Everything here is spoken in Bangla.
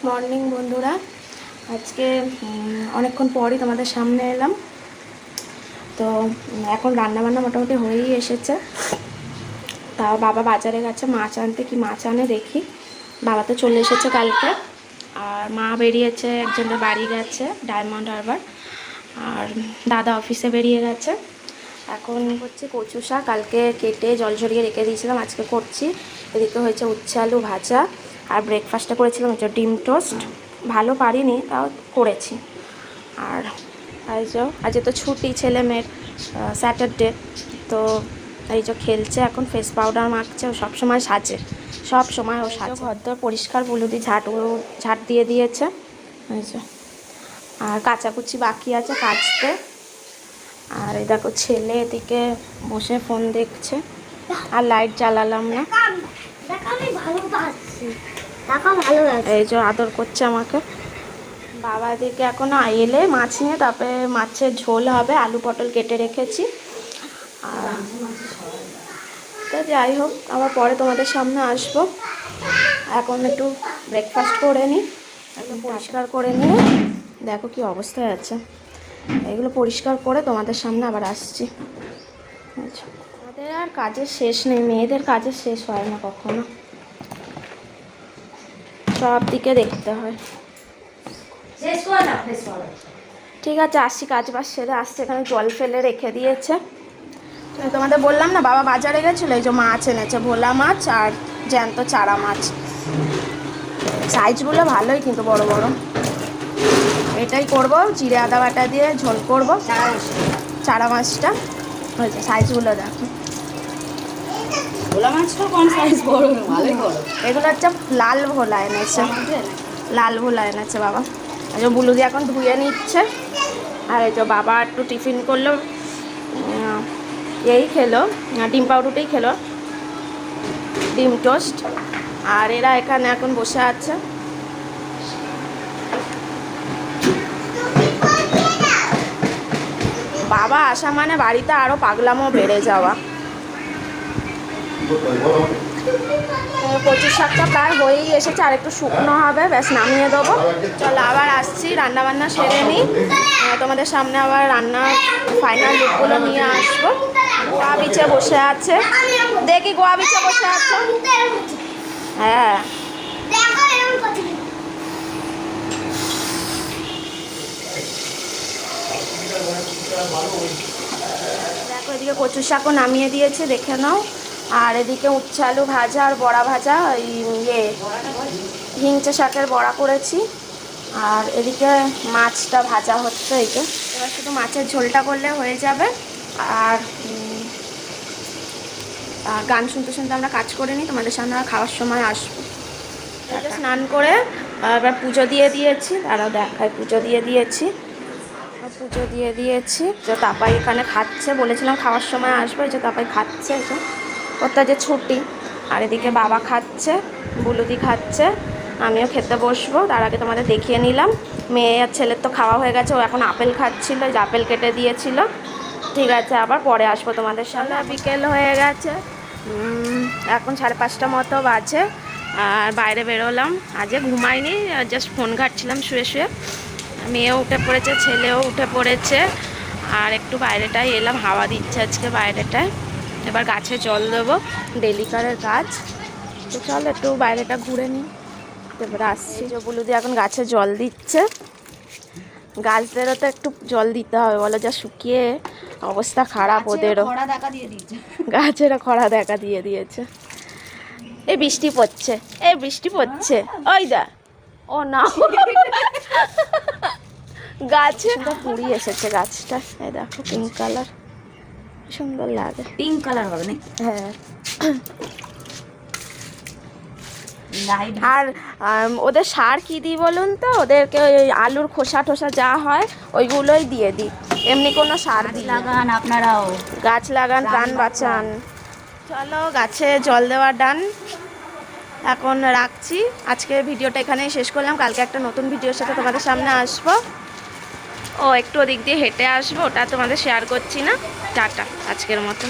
মর্নিং বন্ধুরা, আজকে অনেকক্ষণ পরই তোমাদের সামনে এলাম। তো এখন রান্নাবান্না মোটামুটি হয়েই এসেছে। তা বাবা বাজারে গেছে মাছ আনতে, কি মাছ আনে দেখি। বাবা তো চলে এসেছে কালকে, আর মা বেরিয়েছে, একজনের বাড়ি গেছে ডায়মন্ড হারবার, আর দাদা অফিসে বেরিয়ে গেছে। এখন হচ্ছে কচু শাক, কালকে কেটে জল ঝরিয়ে রেখে দিয়েছিলাম, আজকে করছি। এদিকে হয়েছে উচ্ছে আলু ভাজা, আর ব্রেকফাস্টে করেছিলাম হচ্ছে ডিম টোস্ট। ভালো পারিনি, তাও করেছি। আর আজ তো ছুটি ছেলে মেয়ের, স্যাটারডে, তো এই যে খেলছে এখন, ফেস পাউডার মাখছে। ও সবসময় সাজে, সব সময় ও সাজে। ঘরদোর পরিষ্কার বুলুদি ঝাঁট দিয়ে দিয়েছে। এই যে, আর কাচাকুচি বাকি আছে কাচতে। আর এই দেখো ছেলে এদিকে বসে ফোন দেখছে, আর লাইট জ্বালালাম না। এই যে আদর করছে আমাকে। বাবা এদিকে এখন এলে মাছ নিয়ে, তারপরে মাছের ঝোল হবে, আলু পটল কেটে রেখেছি। আর তো যাই হোক, আবার পরে তোমাদের সামনে আসবো। এখন একটু ব্রেকফাস্ট করে নিই, একদম পরিষ্কার করে নিয়ে। দেখো কি অবস্থায় আছে, এগুলো পরিষ্কার করে তোমাদের সামনে আবার আসছি। আমাদের আর কাজের শেষ নেই, মেয়েদের কাজের শেষ হয় না কখনো, সব দিকে দেখতে হয়। ঠিক আছে, আসছি, কাজ বাজ সেরে আসছে। এখানে জল ফেলে রেখে দিয়েছে। তোমাদের বললাম না বাবা বাজারে গেছিলো, এই যে মাছ এনেছে, ভোলা মাছ আর জ্যান্ত চারা মাছ। সাইজগুলো ভালোই কিন্তু বড় বড়। এটাই করব, জিরে আদা বাটা দিয়ে ঝোল করব চারা মাছটা। হয়েছে, সাইজগুলো দেখো। ভোলা মাছটা কোন সাইজ? বড়, ভালোই বড়। এগুলো হচ্ছে লাল ভোলা এনেছে, লাল ভোলা এনেছে বাবা। এই যে বুলুদি এখন ধুয়ে নিচ্ছে। আর এই যে বাবা একটু টিফিন করলো, এই খেলো, ডিম পাউরুটিই খেলো, ডিম টোস্ট। আর এরা এখানে এখন বসে আছে। বাবা আসা মানে বাড়িতে আরো পাগলামো বেড়ে যাওয়া। কচুর শাকটা প্রায় হয়েই এসেছে, আর একটু শুকনো হবে, ব্যাস নামিয়ে দেবো। চলো আবার আসছি, রান্নাবান্না সেরে নিই, তোমাদের সামনে আবার রান্নার ফাইনাল লুকগুলো নিয়ে আসবো। গোয়া বিচে বসে আছে, দেখি গোয়া বিচে বসে আছে। হ্যাঁ, দেখো এদিকে কচুর শাকও নামিয়ে দিয়েছে, দেখে নাও। আর এদিকে উচ্ছে আলু ভাজা আর বড়া ভাজা, হিংচে শাকের বড়া করেছি। আর এদিকে মাছটা ভাজা হচ্ছে। এই যে এবার শুধু মাছের ঝোলটা করলে হয়ে যাবে। আর গান শুনতে শুনতে আমরা কাজ করে নিই, তোমাদের সামনে খাওয়ার সময় আসবো। স্নান করে এবার পুজো দিয়ে দিয়েছি, তারাও দেখায়, পুজো দিয়ে দিয়েছি। যে তাপাই এখানে খাচ্ছে, বলেছিলাম খাওয়ার সময় আসবো। এই যে তাপাই খাচ্ছে, এই যে ওর তো যে ছুটি। আর এদিকে বাবা খাচ্ছে, বুলুদি খাচ্ছে, আমিও খেতে বসবো। তার আগে তোমাদের দেখিয়ে নিলাম, মেয়ে আর ছেলের তো খাওয়া হয়ে গেছে। ও এখন আপেল খাচ্ছিল, যে আপেল কেটে দিয়েছিল। ঠিক আছে, আবার পরে আসবো তোমাদের সামনে। বিকেল হয়ে গেছে, এখন 5:30 মতো বাজে। আর বাইরে বেরোলাম, আজকে ঘুমাইনি, জাস্ট ফোন ঘাটছিলাম শুয়ে শুয়ে। মেয়েও উঠে পড়েছে, ছেলেও উঠে পড়েছে। আর একটু বাইরেটায় এলাম, হাওয়া দিচ্ছে আজকে বাইরেটায়। এবার গাছে জল দেবো, ডেলিকারের কাজ। তো চলো একটু বাইরেটা ঘুরে নিই, এবার আসছি। যে বুলুদি এখন গাছে জল দিচ্ছে। গাছদেরও তো একটু জল দিতে হবে, বলো, যা শুকিয়ে অবস্থা খারাপ ওদেরও। গাছেরও খরা দেখা দিয়ে দিয়েছে। এই বৃষ্টি পড়ছে, এই বৃষ্টি পড়ছে, ওই দা, ও না, গাছে পুড়ি এসেছে গাছটা। এই দেখো পিঙ্ক কালার, সুন্দর লাগে। পিঙ্ক কালার হবে না? হ্যাঁ। আর ওদের সার কি দিই বলুন তো, ওদেরকে ওই আলুর খোসা টোসা যা হয় ওইগুলোই দিয়ে দিই, এমনি কোনো সার দিই। লাগান আপনারাও, গাছ লাগান, প্রাণ বাঁচান। চলো গাছে জল দেওয়া ডান, এখন রাখছি। আজকে ভিডিওটা এখানেই শেষ করলাম, কালকে একটা নতুন ভিডিওর সাথে তোমাদের সামনে আসবো। একটু ওদিক দিয়ে হেঁটে আসবো, ওটা তোমাদের শেয়ার করছি না। টাটা আজকের মতো।